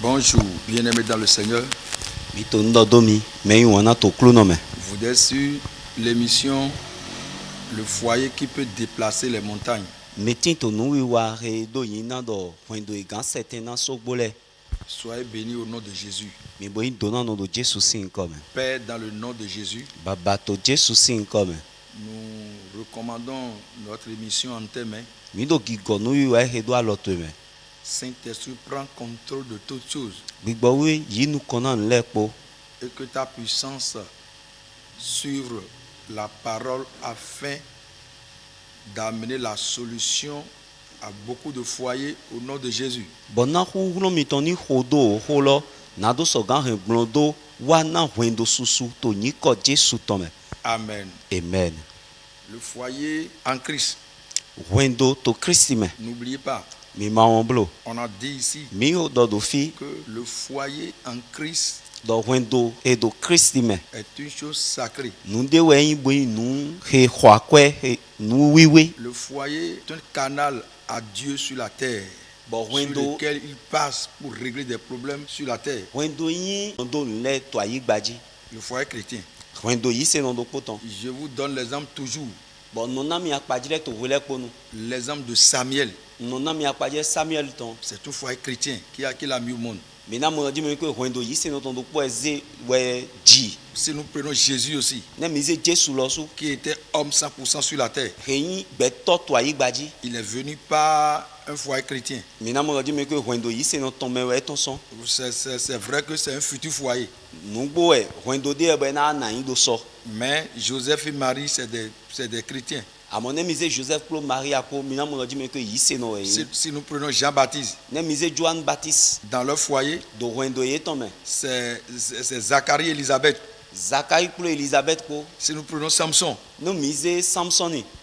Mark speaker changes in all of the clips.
Speaker 1: Bonjour, bien-aimés dans le Seigneur.
Speaker 2: Vous
Speaker 1: êtes sur l'émission Le foyer qui peut déplacer les montagnes. Soyez bénis au nom de Jésus. Père, dans le nom de Jésus, nous recommandons notre émission en tes mains. Saint-Esprit, prend contrôle de toutes choses. Et que ta puissance suive la parole afin d'amener la solution à beaucoup de foyers au nom de Jésus. Amen.
Speaker 2: Amen.
Speaker 1: Le foyer en Christ. N'oubliez pas. On a dit ici que le foyer en Christ est une chose sacrée. Le foyer est un canal à Dieu sur la terre, sur lequel il passe pour régler des problèmes sur la terre. Le foyer chrétien. Je vous donne l'exemple toujours. L'exemple de Samuel. C'est un foyer chrétien qui l'a mis au monde. Si nous prenons Jésus aussi, qui était homme 100% sur la terre, il est venu par un foyer chrétien. C'est vrai que c'est un futur foyer. Mais Joseph et Marie, c'est des chrétiens. Si nous prenons Jean-Baptiste, dans leur foyer, c'est Zacharie et Élisabeth. Si nous prenons Samson,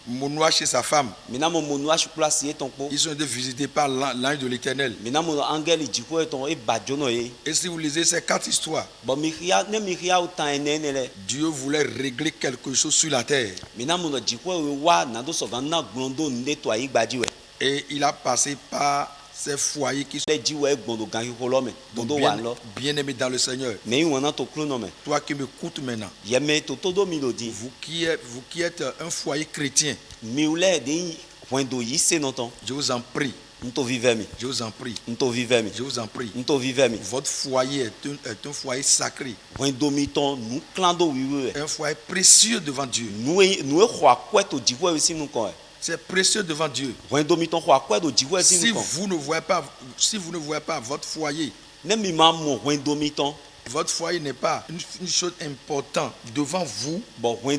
Speaker 1: Manoah chez sa femme, ils sont visités par l'ange de l'Éternel. Et si vous lisez ces 4 histoires, Dieu voulait régler quelque chose sur la terre. Et il a passé par ces foyers qui sont bien-aimés dans le Seigneur. Toi qui m'écoutes maintenant, vous qui êtes un foyer chrétien, je vous en prie. Je vous en prie. Je vous en prie. Votre foyer est un foyer sacré. Un foyer précieux devant Dieu. C'est précieux devant Dieu. Si vous ne voyez pas votre foyer, votre foyer n'est pas une chose importante devant vous. Je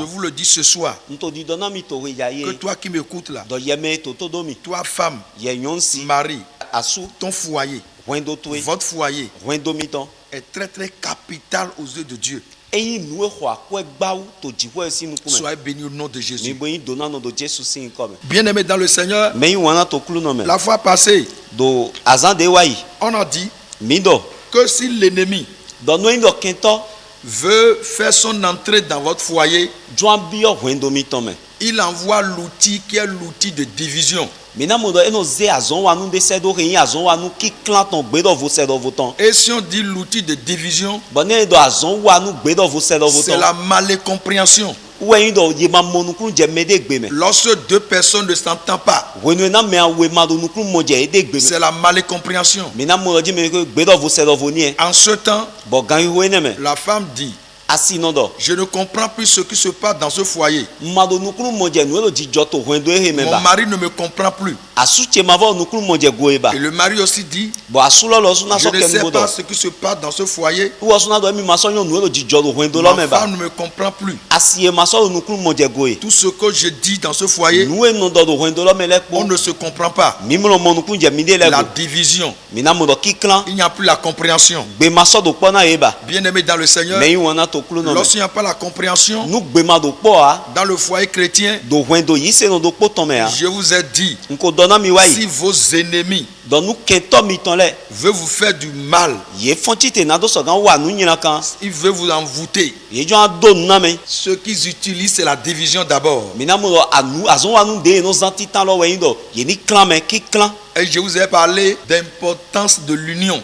Speaker 1: vous le dis ce soir. Que toi qui m'écoutes là, toi femme, mari, ton foyer, votre foyer est très très capital aux yeux de Dieu. Soyez bénis au nom de Jésus. Bien-aimés dans le Seigneur, la fois passée, on a dit que si l'ennemi veut faire son entrée dans votre foyer, il envoie l'outil qui est l'outil de division. Et si on dit l'outil de division, c'est la malincompréhension. Lorsque deux personnes ne s'entendent pas, c'est la malincompréhension. En ce temps, la femme dit: je ne comprends plus ce qui se passe dans ce foyer. Mon mari ne me comprend plus. Et le mari aussi dit: je ne sais pas ce qui se passe dans ce foyer. Ma femme ne me comprend plus. Tout ce que je dis dans ce foyer, on ne se comprend pas. La division. Il n'y a plus la compréhension. Bien-aimé dans le Seigneur, lorsqu'il n'y a pas la compréhension dans le foyer chrétien, je vous ai dit, si vos ennemis veulent vous faire du mal, ils veulent vous envoûter, ce qu'ils utilisent, c'est la division d'abord. Et je vous ai parlé d'importance de l'union.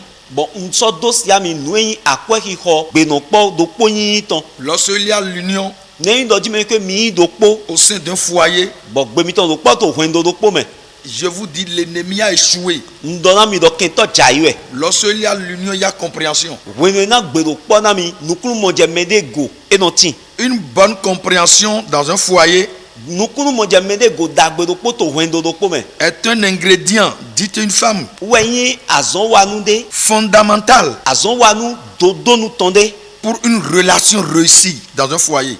Speaker 1: Lorsqu'il y a l'union au sein d'un foyer, je vous dis, l'ennemi a échoué. Lorsqu'il y a l'union, il y a compréhension. Une bonne compréhension dans un foyer est un ingrédient, dites une femme, fondamental pour une relation réussie dans un foyer.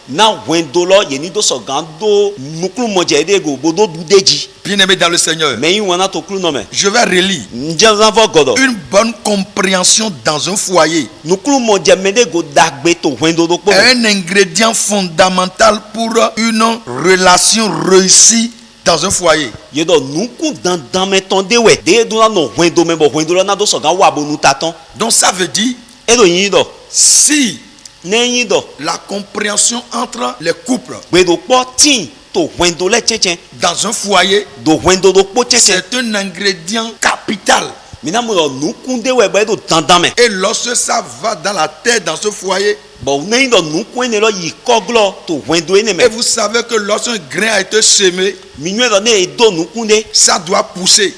Speaker 1: Bien-aimé dans le Seigneur, je vais relire. Une bonne compréhension dans un foyer est un ingrédient fondamental pour une relation réussie dans un foyer. Donc ça veut dire, si la compréhension entre les couples dans un foyer, c'est un ingrédient capital. Et lorsque ça va dans la tête dans ce foyer, et vous savez que lorsqu'un grain a été semé, ça doit pousser.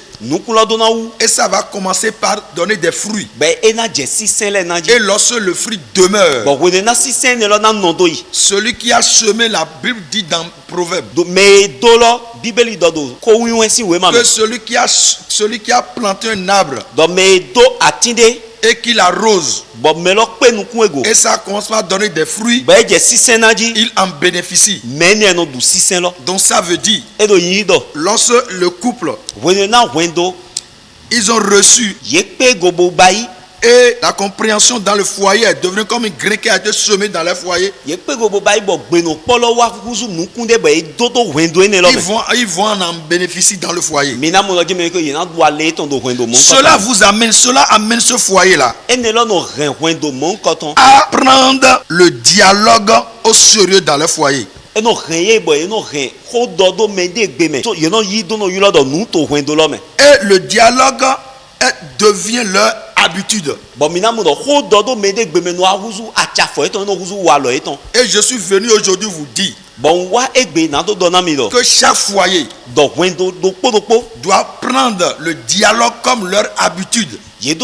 Speaker 1: Et ça va commencer par donner des fruits. Et lorsque le fruit demeure, celui qui a semé, la Bible dit dans Proverbe, que celui qui a planté un arbre et qui l'arrose, et ça commence à donner des fruits, il en bénéficie. Donc ça veut dire, lorsque le couple, ils ont reçu et la compréhension dans le foyer est devenue comme une graine qui a été semée dans le foyer, ils vont en bénéficier dans le foyer. Cela amène ce foyer-là à prendre le dialogue au sérieux dans le foyer. Et le dialogue devient leur habitude. Et je suis venu aujourd'hui vous dire que chaque foyer doit prendre le dialogue comme leur habitude. Et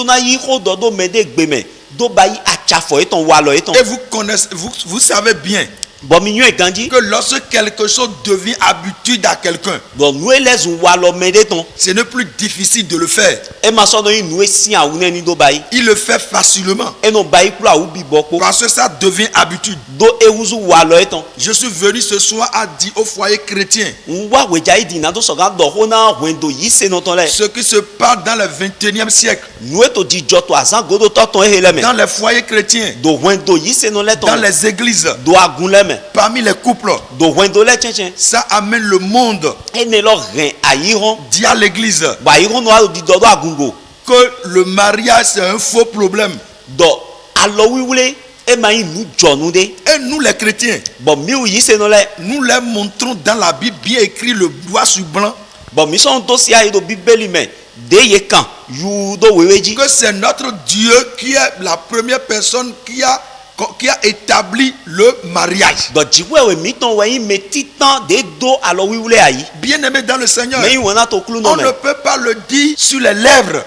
Speaker 1: vous savez bien que lorsque quelque chose devient habitude à quelqu'un, ce n'est plus difficile de le faire. Il le fait facilement parce que ça devient habitude. Je suis venu ce soir à dire au foyer chrétien ce qui se passe dans le 21e siècle, dans les foyers chrétiens, dans les églises, parmi les couples, ça amène le monde dit à l'église que le mariage c'est un faux problème. Et nous les chrétiens, nous les montrons dans la Bible bien écrit le noir sur blanc que c'est notre Dieu qui est la première personne qui a établi le mariage. Bien-aimé dans le Seigneur, on ne peut pas le dire sur les lèvres.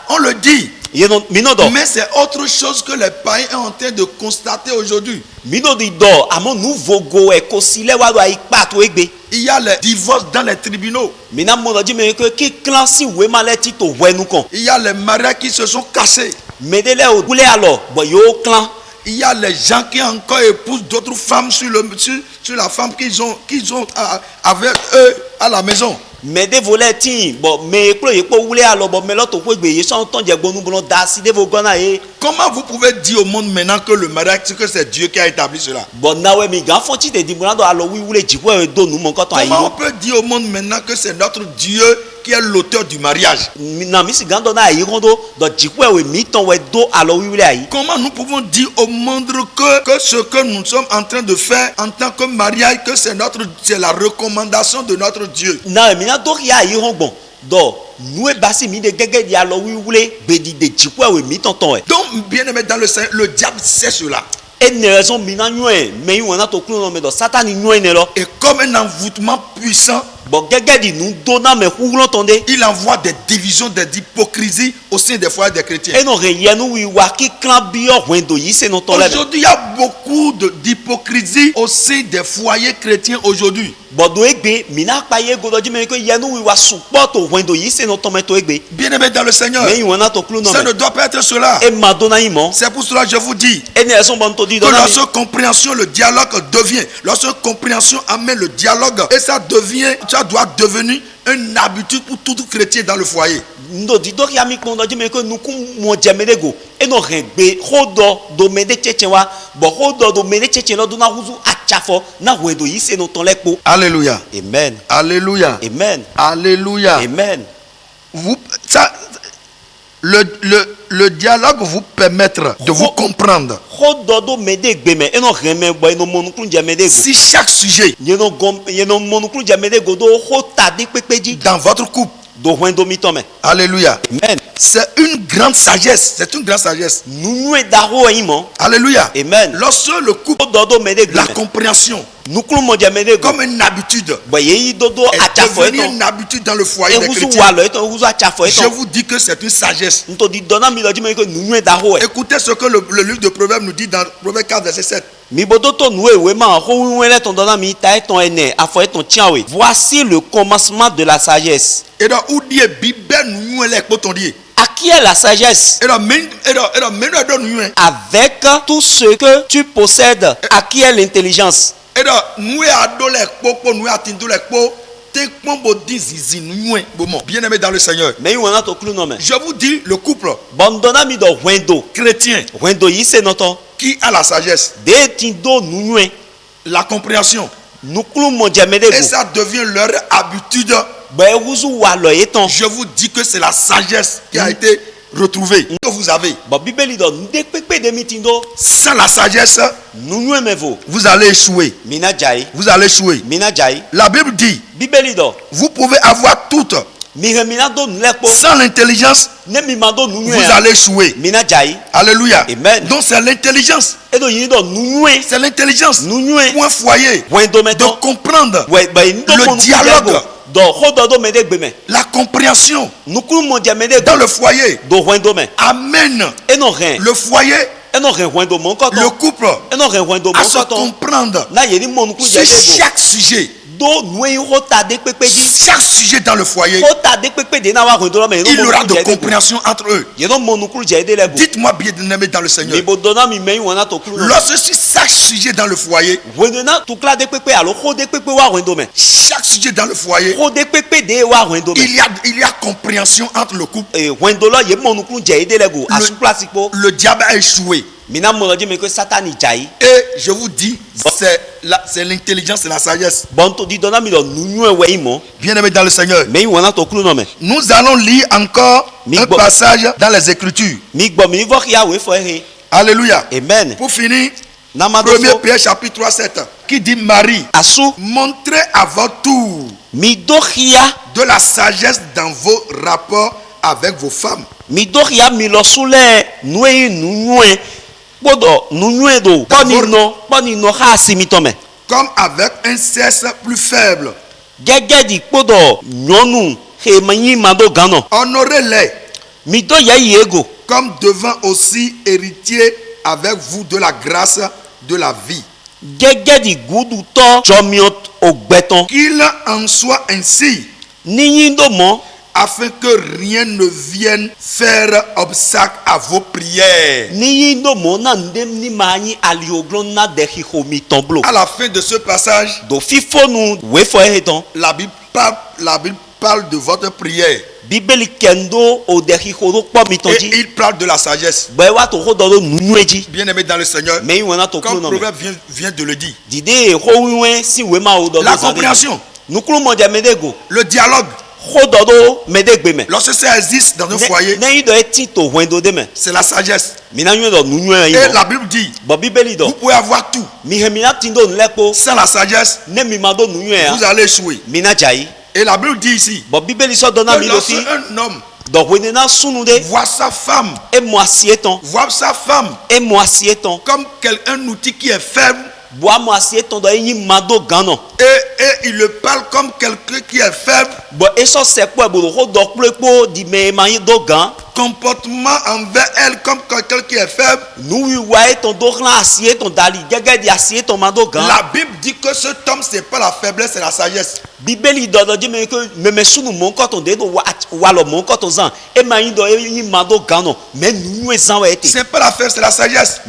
Speaker 1: On le dit, mais c'est autre chose que les païens sont en train de constater aujourd'hui. Il y a les divorces dans les tribunaux. Il y a les mariages qui se sont cassés. Il y a les gens qui encore épousent d'autres femmes sur la femme qu'ils ont avec eux à la maison. comment vous pouvez dire au monde maintenant que le mariage, que c'est Dieu qui a établi cela? Comment on peut dire au monde maintenant que c'est notre Dieu qui est l'auteur du mariage? Comment nous pouvons dire au monde que ce que nous sommes en train de faire en tant que mariage, que c'est la recommandation de notre Dieu? Donc, bien aimé dans le Seigneur, le diable sait cela. Et comme un envoûtement puissant, il envoie des divisions, des hypocrisies au sein des foyers des chrétiens. Aujourd'hui, il y a beaucoup d'hypocrisie au sein des foyers chrétiens aujourd'hui. Bien aimé dans le Seigneur, ça ne doit pas être cela. C'est pour cela que je vous dis que lorsque compréhension, le dialogue devient, lorsque compréhension amène le dialogue, et ça doit devenir une habitude pour tout chrétien dans le foyer. Alléluia. Amen. Alléluia. Amen. Alléluia. Amen. Le dialogue vous permettra de vous comprendre. Si chaque sujet dans votre couple, alléluia, amen, c'est une grande sagesse. C'est une grande sagesse. Alléluia. Amen. Lorsque le couple, la compréhension comme une habitude, est devenue une habitude dans le foyer des chrétiens. Je vous dis que c'est une sagesse. Écoutez ce que le livre de Proverbes nous dit dans Proverbes 4, verset 7.
Speaker 2: Voici le commencement de la sagesse. À qui est la sagesse? Avec tout ce que tu possèdes, à qui est l'intelligence?
Speaker 1: Bien aimé dans le Seigneur, je vous dis, le couple chrétien qui a la sagesse, la compréhension, et ça devient leur habitude. Je vous dis que c'est la sagesse qui a été retrouvée, que vous avez. Sans la sagesse, vous allez échouer. Vous allez échouer. La Bible dit, vous pouvez avoir toute. Sans l'intelligence, vous allez échouer. Alléluia. Amen. Donc c'est l'intelligence. C'est l'intelligence. Pour un foyer de comprendre le dialogue, la compréhension dans le foyer amène le foyer, le couple à se comprendre sur chaque sujet. Chaque sujet dans le foyer, il y aura de compréhension entre eux. Dites-moi bien aimé dans le Seigneur, lorsque sur chaque sujet dans le foyer, chaque sujet dans le foyer, il y a compréhension entre le couple. Le diable a échoué. Et je vous dis, c'est l'intelligence et la sagesse. Bien aimé dans le Seigneur, nous allons lire encore un passage dans les Écritures. Alléluia. Amen. Pour finir, 1 Pierre chapitre 3, 7, qui dit: Marie, montrez à votre tour de la sagesse dans vos rapports avec vos femmes. Comme avec un sexe plus faible. Honorez-les comme devant aussi héritier avec vous de la grâce de la vie. Qu'il en soit ainsi, afin que rien ne vienne faire obstacle à vos prières. À la fin de ce passage, la Bible parle de votre prière. Et il parle de la sagesse. Bien aimé dans le Seigneur, comme Proverbe vient de le dire, la compréhension, le dialogue. Lorsque ça existe dans un foyer, c'est la sagesse. Et la Bible dit, vous pouvez avoir tout. Sans la sagesse, vous allez échouer. Et la Bible dit ici, que lorsque un homme voit sa femme, comme un outil qui est faible, et il le parle comme quelqu'un qui est faible, comportement envers elle comme quelqu'un qui est faible. La Bible dit que cet homme, c'est pas la faiblesse, c'est la sagesse. C'est pas la faiblesse, c'est la sagesse.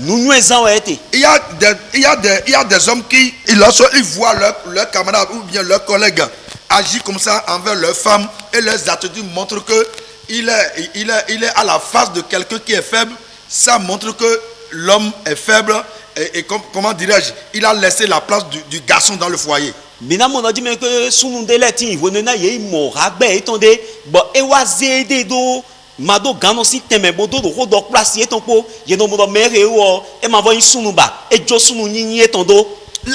Speaker 1: Il y a des hommes qui, lorsqu'ils voient leur camarade ou bien leur collègue agir comme ça envers leur femme, et leurs attitudes montrent que il est à la face de quelqu'un qui est faible. Ça montre que l'homme est faible et comment dirais-je, il a laissé la place du garçon dans le foyer. La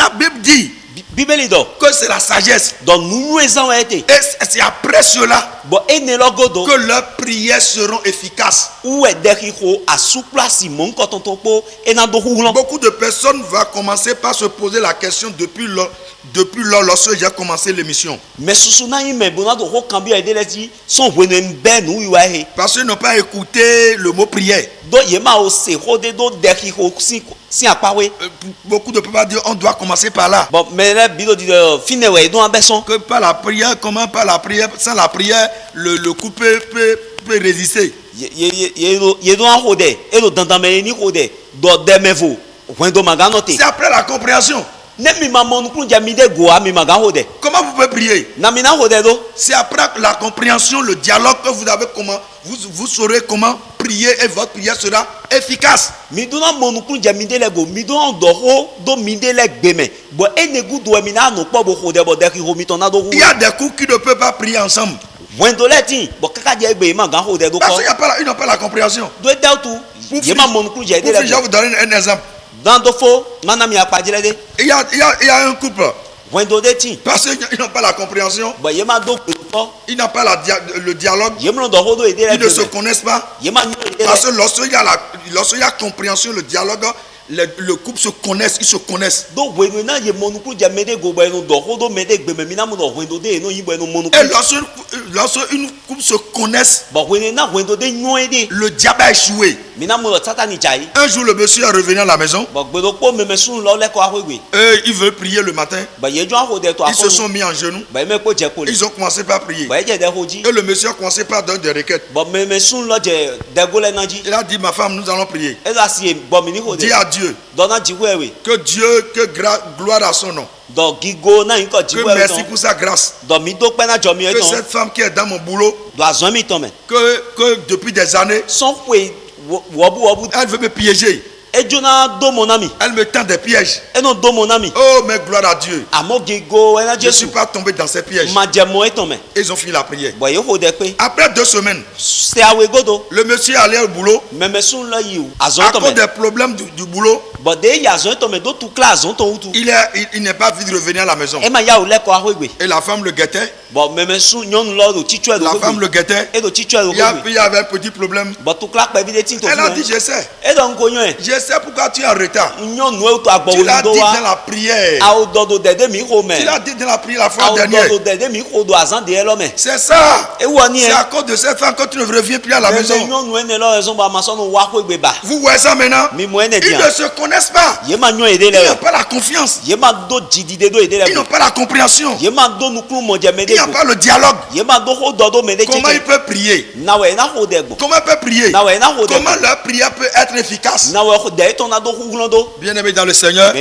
Speaker 1: Bible dit que c'est la sagesse. Et c'est après cela que leurs prières seront efficaces. Beaucoup de personnes vont commencer par se poser la question depuis lorsque j'ai commencé l'émission. Parce qu'ils n'ont pas écouté le mot prière. Beaucoup de peuvent dire on doit commencer par là. Que par la prière, comment par la prière, sans la prière, le couple peut résister. C'est après la compréhension. Comment vous pouvez prier? C'est après la compréhension, le dialogue que vous avez, comment vous saurez comment prier et votre prière sera efficace. Il y a des couples qui ne peuvent pas prier ensemble. Parce qu'ils n'ont pas la compréhension. Je vais vous donner un exemple. Il y a un couple. Parce qu'ils n'ont pas la compréhension, ils n'ont pas le dialogue, ils ne se connaissent pas. Parce que lorsqu'il y a compréhension, le dialogue, le couple se connaissent, ils se connaissent. Et lorsqu'une couple se connaissent, le diable a échoué. Un jour, le monsieur est revenu à la maison et il veut prier le matin. Ils se sont mis en genoux. Ils ont commencé par prier. Et le monsieur a commencé par donner des requêtes. Il a dit, ma femme, nous allons prier. Dis à Dieu que gloire à son nom. Que merci pour sa grâce. Que cette femme qui est dans mon boulot, que depuis des années, elle veut me piéger. Elle me tend des pièges. Oh, mais gloire à Dieu. Je ne suis pas tombé dans ces pièges. Ils ont fini la prière. Après 2 semaines, le monsieur est allé au boulot. À cause des problèmes du boulot, il n'est pas vite revenu à la maison. Et la femme le guettait. La femme le guettait. Il y avait un petit problème. Elle a dit, je sais. Je sais pourquoi tu es en retard. Tu l'as dit dans la prière. Tu l'as dit dans la prière la fois dernière. C'est ça. C'est à cause de cette femme que tu ne reviens plus à la maison. Vous voyez ça maintenant? Ils ne se connaissent pas. Ils n'ont pas la confiance. Ils n'ont pas la compréhension. Il n'y a pas le dialogue. Comment ils peuvent prier? Comment ils peuvent prier? Comment leur prière peut être efficace? Bien aimé dans le Seigneur,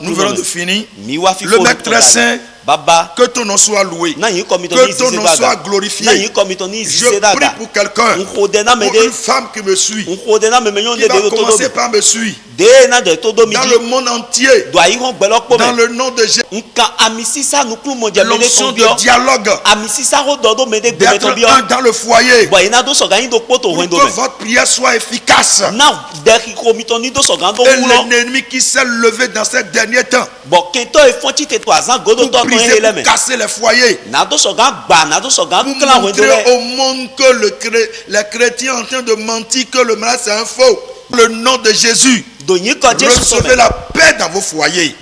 Speaker 1: nous venons de finir. Le Maître très saint
Speaker 2: Baba.
Speaker 1: Que ton nom soit loué. Que ton nom soit glorifié. Je prie pour quelqu'un, pour une femme qui me suit, qui va commencer par me suivre. Dans le monde entier, dans le nom de Jésus, l'onction de dialogue, d'être un dans le foyer, pour que votre prière soit efficace, et l'ennemi qui s'est levé dans ces derniers temps pour briser, pour casser les foyers, pour montrer au monde que les chrétiens sont en train de mentir, que le mal c'est un faux. Le nom de Jésus, recevez la paix dans vos foyers.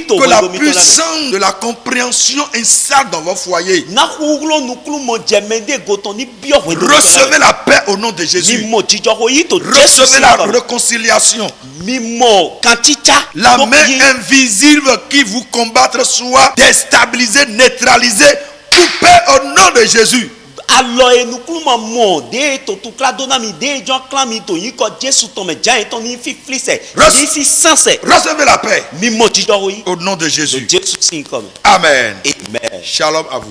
Speaker 1: Que la puissance de la compréhension installe dans vos foyers. Recevez la paix au nom de Jésus. Recevez la réconciliation. La main invisible qui vous combattra soit déstabilisée, neutralisée, coupée au nom de Jésus. Recevez la paix au nom de Jésus. Amen. Shalom à vous.